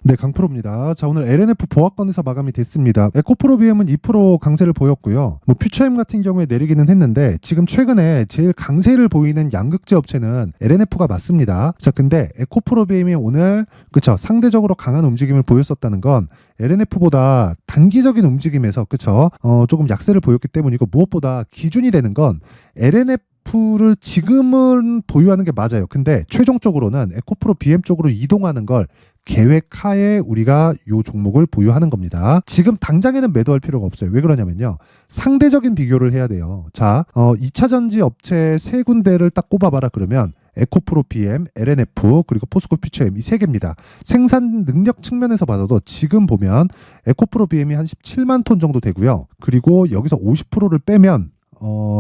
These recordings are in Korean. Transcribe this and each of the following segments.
네, 강프로입니다. 자, 오늘 LNF 보합권에서 마감이 됐습니다. 에코프로 BM은 2% 강세를 보였고요. 뭐 퓨처엠 같은 경우에 내리기는 했는데 지금 최근에 제일 강세를 보이는 양극재 업체는 LNF가 맞습니다. 자, 근데 에코프로 BM이 오늘 그쵸 상대적으로 강한 움직임을 보였었다는 건 LNF보다 단기적인 움직임에서 그쵸 조금 약세를 보였기 때문이고, 무엇보다 기준이 되는 건 LNF를 지금은 보유하는 게 맞아요. 근데 최종적으로는 에코프로 BM 쪽으로 이동하는 걸 계획하에 우리가 이 종목을 보유하는 겁니다. 지금 당장에는 매도할 필요가 없어요. 왜 그러냐면요, 상대적인 비교를 해야 돼요. 자, 2차 전지 업체 세 군데를 딱 꼽아봐라 그러면 에코프로 BM, LNF 그리고 포스코 퓨처엠 이 세 개입니다. 생산 능력 측면에서 봐도 지금 보면 에코프로 BM이 한 17만 톤 정도 되고요. 그리고 여기서 50%를 빼면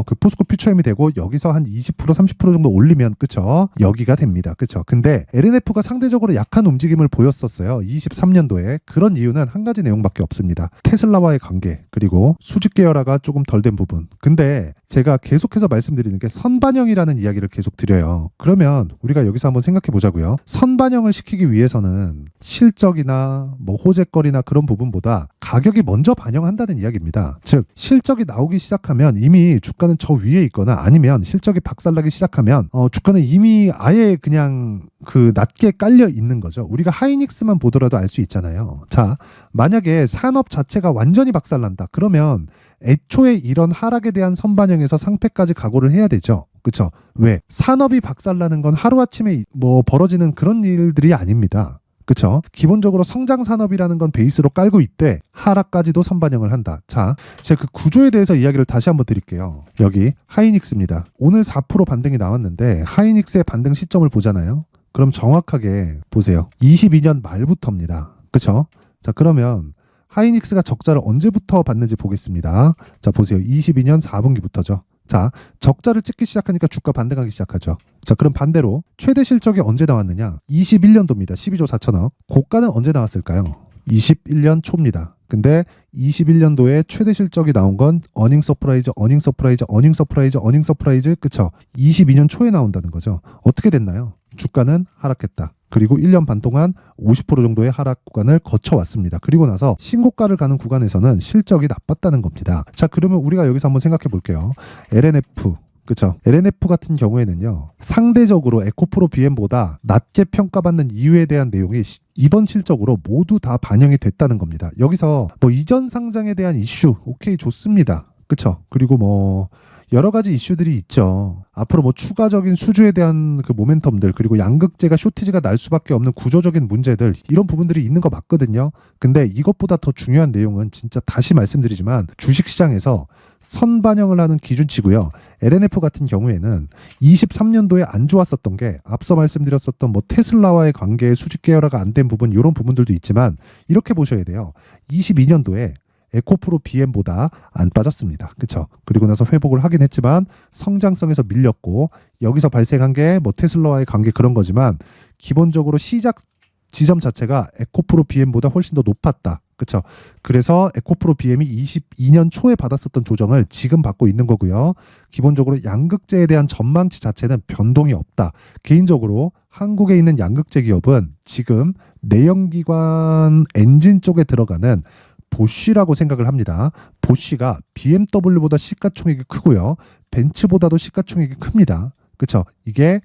그 포스코 퓨처엠이 되고, 여기서 한 20% 30% 정도 올리면 그쵸 여기가 됩니다. 그쵸. 근데 LNF가 상대적으로 약한 움직임을 보였었어요. 23년도에. 그런 이유는 한 가지 내용밖에 없습니다. 테슬라와의 관계, 그리고 수직 계열화가 조금 덜 된 부분. 근데 제가 계속해서 말씀드리는 게 선반영이라는 이야기를 계속 드려요. 그러면 우리가 여기서 한번 생각해 보자고요. 선반영을 시키기 위해서는 실적이나 뭐 호재거리나 그런 부분보다 가격이 먼저 반영한다는 이야기입니다. 즉 실적이 나오기 시작하면 이미 주가는 저 위에 있거나, 아니면 실적이 박살나기 시작하면 주가는 이미 아예 그냥 그 낮게 깔려 있는 거죠. 우리가 하이닉스만 보더라도 알 수 있잖아요. 자, 만약에 산업 자체가 완전히 박살난다 그러면 애초에 이런 하락에 대한 선반영에서 상패까지 각오를 해야 되죠. 그쵸? 왜? 산업이 박살나는 건 하루아침에 뭐 벌어지는 그런 일들이 아닙니다. 그쵸? 기본적으로 성장 산업이라는 건 베이스로 깔고 있대 하락까지도 선반영을 한다. 자, 제가 그 구조에 대해서 이야기를 다시 한번 드릴게요. 여기 하이닉스입니다. 오늘 4% 반등이 나왔는데 하이닉스의 반등 시점을 보잖아요. 그럼 정확하게 보세요. 22년 말부터입니다. 그쵸? 자, 그러면 하이닉스가 적자를 언제부터 받는지 보겠습니다. 자, 보세요. 22년 4분기부터죠. 자, 적자를 찍기 시작하니까 주가 반등하기 시작하죠. 자, 그럼 반대로 최대 실적이 언제 나왔느냐? 21년도입니다. 12조 4천억. 고가는 언제 나왔을까요? 21년 초입니다. 근데 21년도에 최대 실적이 나온 건 어닝 서프라이즈, 어닝 서프라이즈, 어닝 서프라이즈, 어닝 서프라이즈, 그쵸? 22년 초에 나온다는 거죠. 어떻게 됐나요? 주가는 하락했다. 그리고 1년 반 동안 50% 정도의 하락 구간을 거쳐왔습니다. 그리고 나서 신고가를 가는 구간에서는 실적이 나빴다는 겁니다. 자, 그러면 우리가 여기서 한번 생각해 볼게요. LNF, 그쵸? LNF 같은 경우에는요, 상대적으로 에코프로 BM보다 낮게 평가받는 이유에 대한 내용이 이번 실적으로 모두 다 반영이 됐다는 겁니다. 여기서 뭐 이전 상장에 대한 이슈, 오케이, 좋습니다. 그쵸? 그리고 뭐 여러 가지 이슈들이 있죠. 앞으로 뭐 추가적인 수주에 대한 그 모멘텀들, 그리고 양극재가 쇼티지가 날 수밖에 없는 구조적인 문제들, 이런 부분들이 있는 거 맞거든요. 근데 이것보다 더 중요한 내용은 진짜 다시 말씀드리지만 주식시장에서 선반영을 하는 기준치고요. LNF 같은 경우에는 23년도에 안 좋았었던 게 앞서 말씀드렸었던 뭐 테슬라와의 관계에 수직 계열화가 안 된 부분, 이런 부분들도 있지만 이렇게 보셔야 돼요. 22년도에 에코프로 BM보다 안 빠졌습니다. 그쵸? 그리고 나서 회복을 하긴 했지만 성장성에서 밀렸고, 여기서 발생한 게 뭐 테슬라와의 관계 그런 거지만 기본적으로 시작 지점 자체가 에코프로 BM보다 훨씬 더 높았다. 그쵸? 그래서 에코프로 BM이 22년 초에 받았었던 조정을 지금 받고 있는 거고요. 기본적으로 양극재에 대한 전망치 자체는 변동이 없다. 개인적으로 한국에 있는 양극재 기업은 지금 내연기관 엔진 쪽에 들어가는 보쉬라고 생각을 합니다. 보쉬가 BMW보다 시가총액이 크고요. 벤츠보다도 시가총액이 큽니다. 그쵸? 이게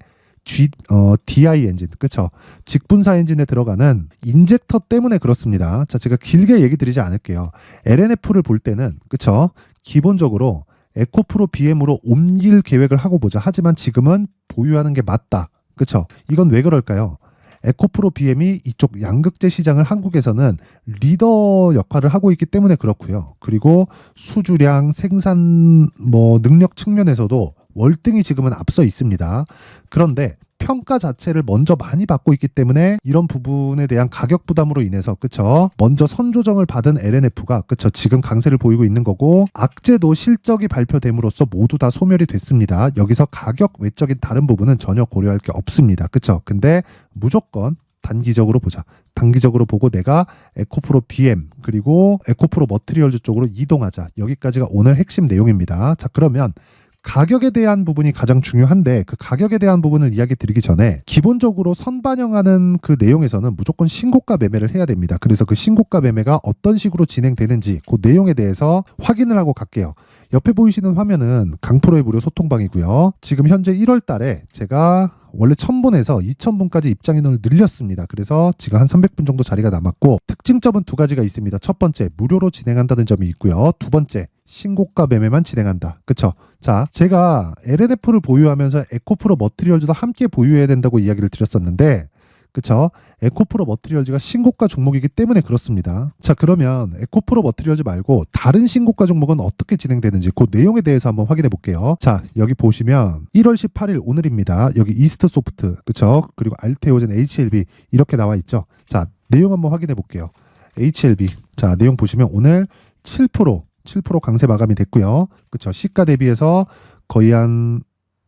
DI 엔진, 그쵸? 직분사 엔진에 들어가는 인젝터 때문에 그렇습니다. 자, 제가 길게 얘기 드리지 않을게요. LNF를 볼 때는, 그쵸? 기본적으로 에코프로 BM으로 옮길 계획을 하고 보자. 하지만 지금은 보유하는 게 맞다. 그쵸? 이건 왜 그럴까요? 에코프로 BM이 이쪽 양극재 시장을 한국에서는 리더 역할을 하고 있기 때문에 그렇고요. 그리고 수주량, 생산 뭐 능력 측면에서도 월등히 지금은 앞서 있습니다. 그런데 평가 자체를 먼저 많이 받고 있기 때문에 이런 부분에 대한 가격 부담으로 인해서, 그쵸? 먼저 선조정을 받은 LNF가, 그쵸? 지금 강세를 보이고 있는 거고, 악재도 실적이 발표됨으로써 모두 다 소멸이 됐습니다. 여기서 가격 외적인 다른 부분은 전혀 고려할 게 없습니다. 그쵸? 근데 무조건 단기적으로 보자. 단기적으로 보고 내가 에코프로 BM 그리고 에코프로 머티리얼즈 쪽으로 이동하자. 여기까지가 오늘 핵심 내용입니다. 자, 그러면 가격에 대한 부분이 가장 중요한데 그 가격에 대한 부분을 이야기 드리기 전에 기본적으로 선반영하는 그 내용에서는 무조건 신고가 매매를 해야 됩니다. 그래서 그 신고가 매매가 어떤 식으로 진행되는지 그 내용에 대해서 확인을 하고 갈게요. 옆에 보이시는 화면은 강프로의 무료 소통방이고요. 지금 현재 1월 달에 제가 원래 1000분에서 2000분까지 입장인원을 늘렸습니다. 그래서 지금 한 300분 정도 자리가 남았고 특징점은 두 가지가 있습니다. 첫 번째, 무료로 진행한다는 점이 있고요. 두 번째, 신고가 매매만 진행한다. 그쵸? 자, 제가 LNF를 보유하면서 에코프로 머티리얼즈도 함께 보유해야 된다고 이야기를 드렸었는데 그쵸? 에코프로 머티리얼즈가 신고가 종목이기 때문에 그렇습니다. 자, 그러면 에코프로 머티리얼즈 말고 다른 신고가 종목은 어떻게 진행되는지 그 내용에 대해서 한번 확인해 볼게요. 자, 여기 보시면 1월 18일 오늘입니다. 여기 이스트 소프트, 그쵸? 그리고 알테오젠, HLB 이렇게 나와 있죠. 자, 내용 한번 확인해 볼게요. HLB. 자, 내용 보시면 오늘 7% 강세 마감이 됐고요. 그쵸? 시가 대비해서 거의 한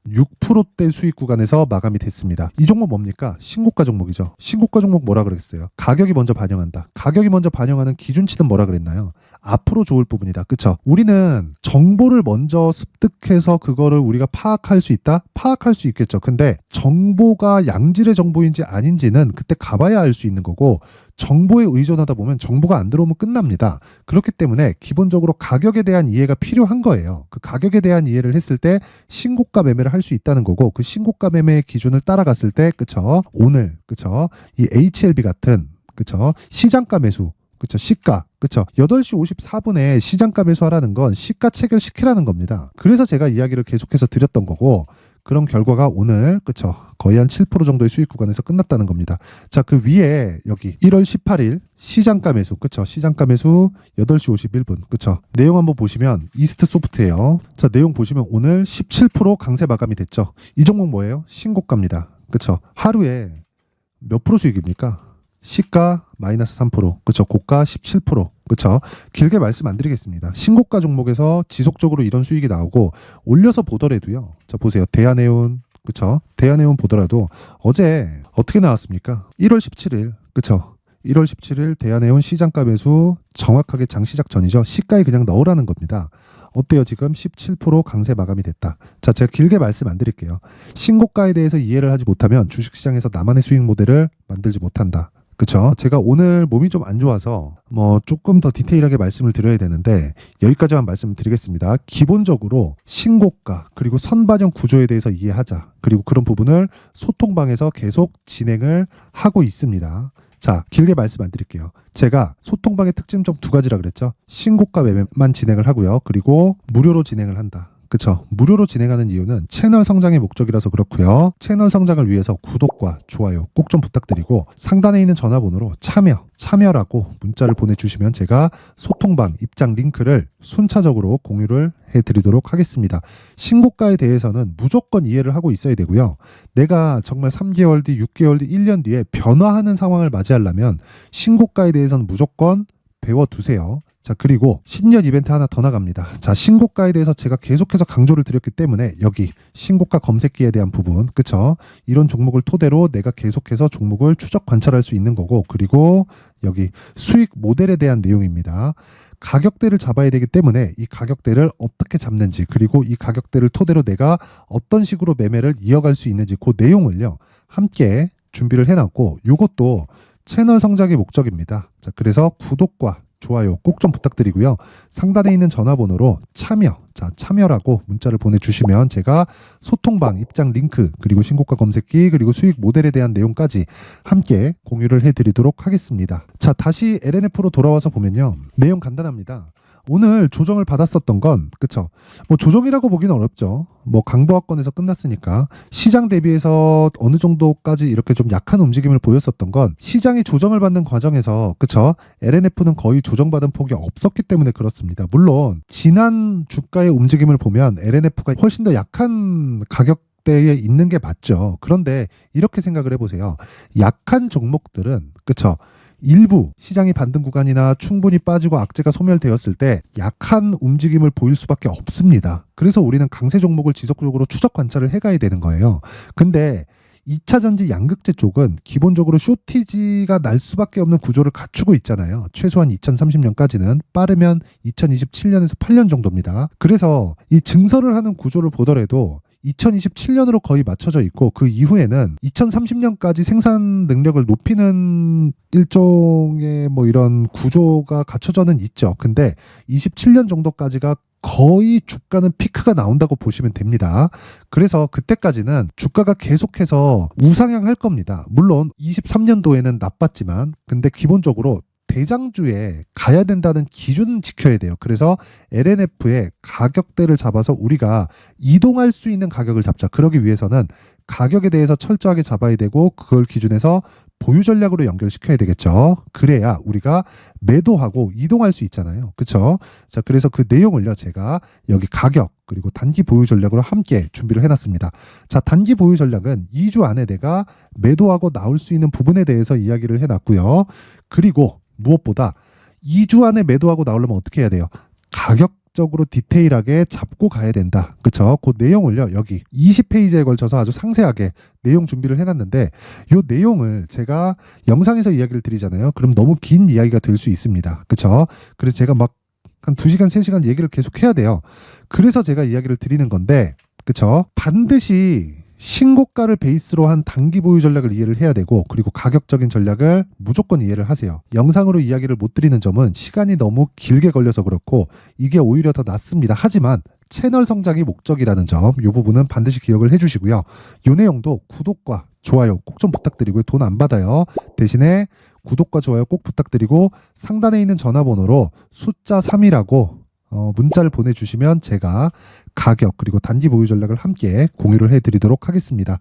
6%대 수익 구간에서 마감이 됐습니다. 이 종목 뭡니까? 신고가 종목이죠. 신고가 종목 뭐라 그랬어요? 가격이 먼저 반영한다. 가격이 먼저 반영하는 기준치는 뭐라 그랬나요? 앞으로 좋을 부분이다. 그쵸? 우리는 정보를 먼저 습득해서 그거를 우리가 파악할 수 있다? 파악할 수 있겠죠. 근데 정보가 양질의 정보인지 아닌지는 그때 가봐야 알 수 있는 거고 정보에 의존하다 보면 정보가 안 들어오면 끝납니다. 그렇기 때문에 기본적으로 가격에 대한 이해가 필요한 거예요. 그 가격에 대한 이해를 했을 때 신고가 매매를 할 수 있다는 거고 그 신고가 매매의 기준을 따라갔을 때 그쵸? 오늘 그쵸? 이 HLB 같은 그쵸? 시장가 매수 그쵸? 시가 그쵸? 8시 54분에 시장가 매수하라는 건 시가 체결시키라는 겁니다. 그래서 제가 이야기를 계속해서 드렸던 거고 그런 결과가 오늘 그쵸? 거의 한 7% 정도의 수익 구간에서 끝났다는 겁니다. 자, 그 위에 여기 1월 18일 시장가 매수 그쵸? 시장가 매수 8시 51분 그쵸? 내용 한번 보시면 이스트 소프트예요. 자, 내용 보시면 오늘 17% 강세 마감이 됐죠. 이 종목 뭐예요? 신고가입니다. 그쵸? 하루에 몇 프로 수익입니까? 시가 마이너스 3%, 그쵸? 고가 17%, 그쵸? 길게 말씀 안 드리겠습니다. 신고가 종목에서 지속적으로 이런 수익이 나오고 올려서 보더라도요. 자, 보세요. 대한해운, 그쵸? 대한해운 보더라도 어제 어떻게 나왔습니까? 1월 17일, 그쵸? 1월 17일 대한해운 시장가 매수 정확하게 장시작 전이죠. 시가에 그냥 넣으라는 겁니다. 어때요? 지금 17% 강세 마감이 됐다. 자, 제가 길게 말씀 안 드릴게요. 신고가에 대해서 이해를 하지 못하면 주식시장에서 나만의 수익 모델을 만들지 못한다. 그쵸? 제가 오늘 몸이 좀 안 좋아서 조금 더 디테일하게 말씀을 드려야 되는데 여기까지만 말씀을 드리겠습니다. 기본적으로 신고가 그리고 선반영 구조에 대해서 이해하자. 그리고 그런 부분을 소통방에서 계속 진행을 하고 있습니다. 자, 길게 말씀 안 드릴게요. 제가 소통방의 특징점 두 가지라 그랬죠. 신고가 매매만 진행을 하고요. 그리고 무료로 진행을 한다. 그쵸? 무료로 진행하는 이유는 채널 성장의 목적이라서 그렇고요. 채널 성장을 위해서 구독과 좋아요 꼭 좀 부탁드리고 상단에 있는 전화번호로 참여라고 문자를 보내주시면 제가 소통방 입장 링크를 순차적으로 공유를 해드리도록 하겠습니다. 신고가에 대해서는 무조건 이해를 하고 있어야 되고요. 내가 정말 3개월 뒤, 6개월 뒤, 1년 뒤에 변화하는 상황을 맞이하려면 신고가에 대해서는 무조건 배워두세요. 자, 그리고 신년 이벤트 하나 더 나갑니다. 자, 신고가에 대해서 제가 계속해서 강조를 드렸기 때문에 여기 신고가 검색기에 대한 부분, 그쵸? 이런 종목을 토대로 내가 계속해서 종목을 추적 관찰할 수 있는 거고, 그리고 여기 수익 모델에 대한 내용입니다. 가격대를 잡아야 되기 때문에 이 가격대를 어떻게 잡는지, 그리고 이 가격대를 토대로 내가 어떤 식으로 매매를 이어갈 수 있는지 그 내용을요 함께 준비를 해놨고, 이것도 채널 성장의 목적입니다. 자, 그래서 구독과 좋아요 꼭 좀 부탁드리고요. 상단에 있는 전화번호로 참여라고 문자를 보내주시면 제가 소통방 입장 링크 그리고 신고가 검색기 그리고 수익 모델에 대한 내용까지 함께 공유를 해드리도록 하겠습니다. 자, 다시 LNF로 돌아와서 보면요. 내용 간단합니다. 오늘 조정을 받았었던 건 그쵸? 조정이라고 보기는 어렵죠. 강보합권에서 끝났으니까 시장 대비해서 어느 정도까지 이렇게 좀 약한 움직임을 보였었던 건 시장이 조정을 받는 과정에서 그쵸? LNF는 거의 조정받은 폭이 없었기 때문에 그렇습니다. 물론 지난 주가의 움직임을 보면 LNF가 훨씬 더 약한 가격대에 있는 게 맞죠. 그런데 이렇게 생각을 해보세요. 약한 종목들은 그쵸? 일부 시장이 반등 구간이나 충분히 빠지고 악재가 소멸되었을 때 약한 움직임을 보일 수밖에 없습니다. 그래서 우리는 강세 종목을 지속적으로 추적 관찰을 해가야 되는 거예요. 근데 2차 전지 양극재 쪽은 기본적으로 쇼티지가 날 수밖에 없는 구조를 갖추고 있잖아요. 최소한 2030년까지는, 빠르면 2027년에서 8년 정도입니다. 그래서 이 증설을 하는 구조를 보더라도 2027년으로 거의 맞춰져 있고, 그 이후에는 2030년까지 생산 능력을 높이는 일종의 뭐 이런 구조가 갖춰져는 있죠. 근데 27년 정도까지가 거의 주가는 피크가 나온다고 보시면 됩니다. 그래서 그때까지는 주가가 계속해서 우상향할 겁니다. 물론 23년도에는 나빴지만, 근데 기본적으로 대장주에 가야 된다는 기준은 지켜야 돼요. 그래서 LNF의 가격대를 잡아서 우리가 이동할 수 있는 가격을 잡자. 그러기 위해서는 가격에 대해서 철저하게 잡아야 되고, 그걸 기준해서 보유 전략으로 연결시켜야 되겠죠. 그래야 우리가 매도하고 이동할 수 있잖아요. 그렇죠? 자, 그래서 그 내용을요, 제가 여기 가격 그리고 단기 보유 전략으로 함께 준비를 해놨습니다. 자, 단기 보유 전략은 2주 안에 내가 매도하고 나올 수 있는 부분에 대해서 이야기를 해놨고요. 그리고 무엇보다 2주 안에 매도하고 나오려면 어떻게 해야 돼요? 가격적으로 디테일하게 잡고 가야 된다. 그쵸? 그 내용을요, 여기 20페이지에 걸쳐서 아주 상세하게 내용 준비를 해놨는데, 이 내용을 제가 영상에서 이야기를 드리잖아요. 그럼 너무 긴 이야기가 될 수 있습니다. 그쵸? 그래서 제가 막 한 2시간, 3시간 얘기를 계속 해야 돼요. 그래서 제가 이야기를 드리는 건데, 그쵸? 반드시 신고가를 베이스로 한 단기 보유 전략을 이해를 해야 되고, 그리고 가격적인 전략을 무조건 이해를 하세요. 영상으로 이야기를 못 드리는 점은 시간이 너무 길게 걸려서 그렇고, 이게 오히려 더 낫습니다. 하지만 채널 성장이 목적이라는 점, 이 부분은 반드시 기억을 해주시고요. 이 내용도 구독과 좋아요 꼭 좀 부탁드리고요. 돈 안 받아요. 대신에 구독과 좋아요 꼭 부탁드리고, 상단에 있는 전화번호로 숫자 3이라고 문자를 보내주시면 제가 가격 그리고 단기 보유 전략을 함께 공유를 해드리도록 하겠습니다.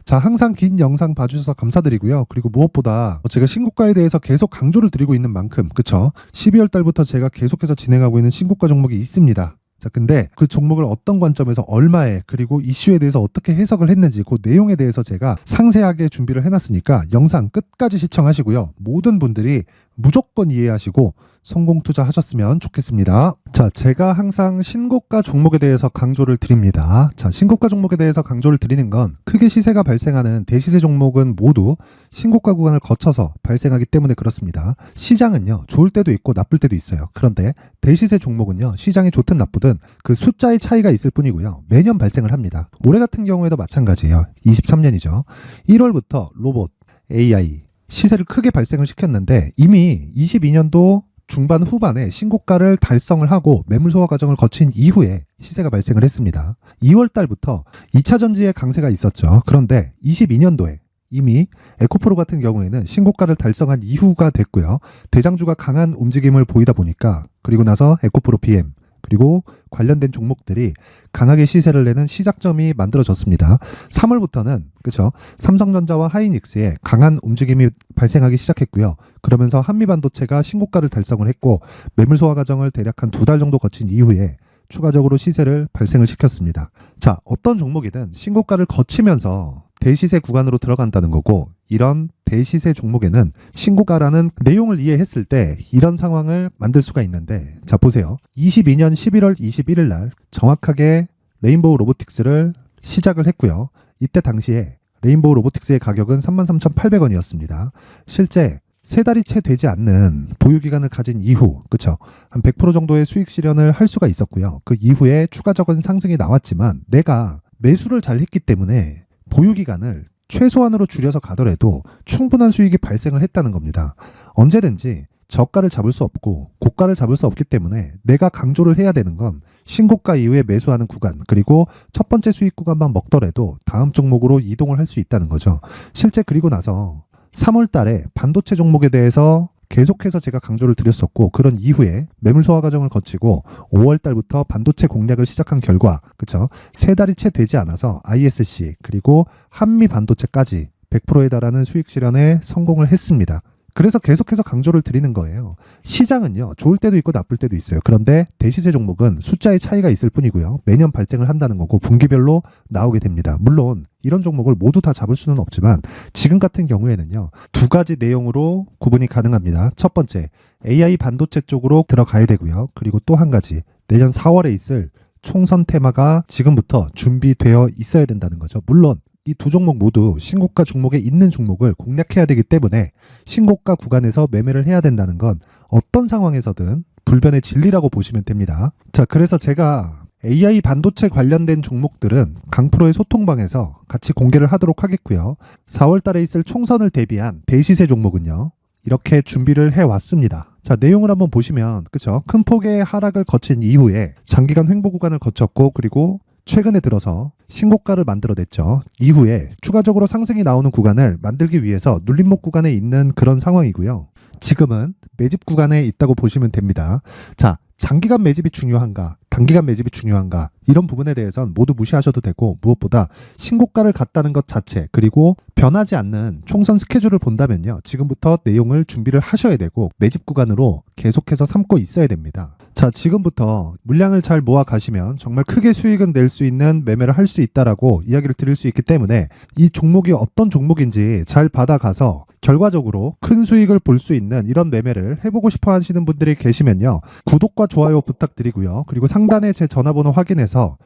자, 항상 긴 영상 봐주셔서 감사드리고요. 그리고 무엇보다 제가 신고가에 대해서 계속 강조를 드리고 있는 만큼, 그쵸? 12월 달부터 제가 계속해서 진행하고 있는 신고가 종목이 있습니다. 자, 근데 그 종목을 어떤 관점에서 얼마에, 그리고 이슈에 대해서 어떻게 해석을 했는지 그 내용에 대해서 제가 상세하게 준비를 해놨으니까 영상 끝까지 시청하시고요. 모든 분들이 무조건 이해하시고 성공 투자하셨으면 좋겠습니다. 자, 제가 항상 신고가 종목에 대해서 강조를 드립니다. 자, 신고가 종목에 대해서 강조를 드리는 건, 크게 시세가 발생하는 대시세 종목은 모두 신고가 구간을 거쳐서 발생하기 때문에 그렇습니다. 시장은요, 좋을 때도 있고 나쁠 때도 있어요. 그런데 대시세 종목은요, 시장이 좋든 나쁘든 그 숫자의 차이가 있을 뿐이고요, 매년 발생을 합니다. 올해 같은 경우에도 마찬가지예요. 23년이죠. 1월부터 로봇, AI 시세를 크게 발생을 시켰는데, 이미 22년도 중반 후반에 신고가를 달성을 하고 매물 소화 과정을 거친 이후에 시세가 발생을 했습니다. 2월 달부터 2차 전지의 강세가 있었죠. 그런데 22년도에 이미 에코프로 같은 경우에는 신고가를 달성한 이후가 됐고요. 대장주가 강한 움직임을 보이다 보니까, 그리고 나서 에코프로 PM 그리고 관련된 종목들이 강하게 시세를 내는 시작점이 만들어졌습니다. 3월부터는 그렇죠, 삼성전자와 하이닉스의 강한 움직임이 발생하기 시작했고요. 그러면서 한미반도체가 신고가를 달성을 했고, 매물 소화 과정을 대략 한 2달 정도 거친 이후에 추가적으로 시세를 발생을 시켰습니다. 자, 어떤 종목이든 신고가를 거치면서 대시세 구간으로 들어간다는 거고, 이런 대시세 종목에는 신고가라는 내용을 이해했을 때 이런 상황을 만들 수가 있는데, 자, 보세요. 22년 11월 21일 날 정확하게 레인보우 로보틱스를 시작을 했고요. 이때 당시에 레인보우 로보틱스의 가격은 33,800원이었습니다. 실제 3달이 채 되지 않는 보유기간을 가진 이후, 그쵸? 한 100% 정도의 수익 실현을 할 수가 있었고요. 그 이후에 추가적인 상승이 나왔지만, 내가 매수를 잘 했기 때문에 보유기간을 최소한으로 줄여서 가더라도 충분한 수익이 발생을 했다는 겁니다. 언제든지 저가를 잡을 수 없고 고가를 잡을 수 없기 때문에 내가 강조를 해야 되는 건, 신고가 이후에 매수하는 구간, 그리고 첫 번째 수익 구간만 먹더라도 다음 종목으로 이동을 할 수 있다는 거죠. 실제 그리고 나서 3월 달에 반도체 종목에 대해서 계속해서 제가 강조를 드렸었고, 그런 이후에 매물 소화 과정을 거치고 5월 달부터 반도체 공략을 시작한 결과, 그쵸? 3달이 채 되지 않아서 ISC 그리고 한미 반도체까지 100%에 달하는 수익 실현에 성공을 했습니다. 그래서 계속해서 강조를 드리는 거예요. 시장은요, 좋을 때도 있고 나쁠 때도 있어요. 그런데 대시세 종목은 숫자의 차이가 있을 뿐이고요, 매년 발생을 한다는 거고 분기별로 나오게 됩니다. 물론 이런 종목을 모두 다 잡을 수는 없지만, 지금 같은 경우에는요, 2가지 내용으로 구분이 가능합니다. 첫 번째, AI 반도체 쪽으로 들어가야 되고요. 그리고 또 한 가지, 내년 4월에 있을 총선 테마가 지금부터 준비되어 있어야 된다는 거죠. 물론 이 두 종목 모두 신고가 종목에 있는 종목을 공략해야 되기 때문에 신고가 구간에서 매매를 해야 된다는 건 어떤 상황에서든 불변의 진리라고 보시면 됩니다. 자, 그래서 제가 AI 반도체 관련된 종목들은 강프로의 소통방에서 같이 공개를 하도록 하겠고요. 4월 달에 있을 총선을 대비한 대시세 종목은요, 이렇게 준비를 해왔습니다. 자, 내용을 한번 보시면, 그쵸? 큰 폭의 하락을 거친 이후에 장기간 횡보 구간을 거쳤고, 그리고 최근에 들어서 신고가를 만들어냈죠. 이후에 추가적으로 상승이 나오는 구간을 만들기 위해서 눌림목 구간에 있는 그런 상황이고요. 지금은 매집 구간에 있다고 보시면 됩니다. 자, 장기간 매집이 중요한가, 단기간 매집이 중요한가, 이런 부분에 대해서는 모두 무시하셔도 되고, 무엇보다 신고가를 갔다는 것 자체, 그리고 변하지 않는 총선 스케줄을 본다면요, 지금부터 내용을 준비를 하셔야 되고 매집 구간으로 계속해서 삼고 있어야 됩니다. 자, 지금부터 물량을 잘 모아 가시면 정말 크게 수익은 낼 수 있는 매매를 할 수 있다라고 이야기를 드릴 수 있기 때문에 이 종목이 어떤 종목인지 잘 받아가서 결과적으로 큰 수익을 볼 수 있는 이런 매매를 해보고 싶어 하시는 분들이 계시면요, 구독과 좋아요 부탁드리고요. 그리고 상단에 제 전화번호 확인해서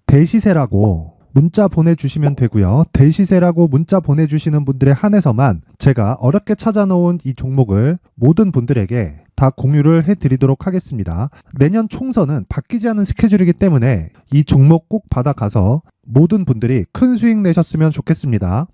대시세라고 문자 보내주시면 되고요. 대시세라고 문자 보내주시는 분들에 한해서만 제가 어렵게 찾아놓은 이 종목을 모든 분들에게 다 공유를 해드리도록 하겠습니다. 내년 총선은 바뀌지 않은 스케줄이기 때문에 이 종목 꼭 받아가서 모든 분들이 큰 수익 내셨으면 좋겠습니다.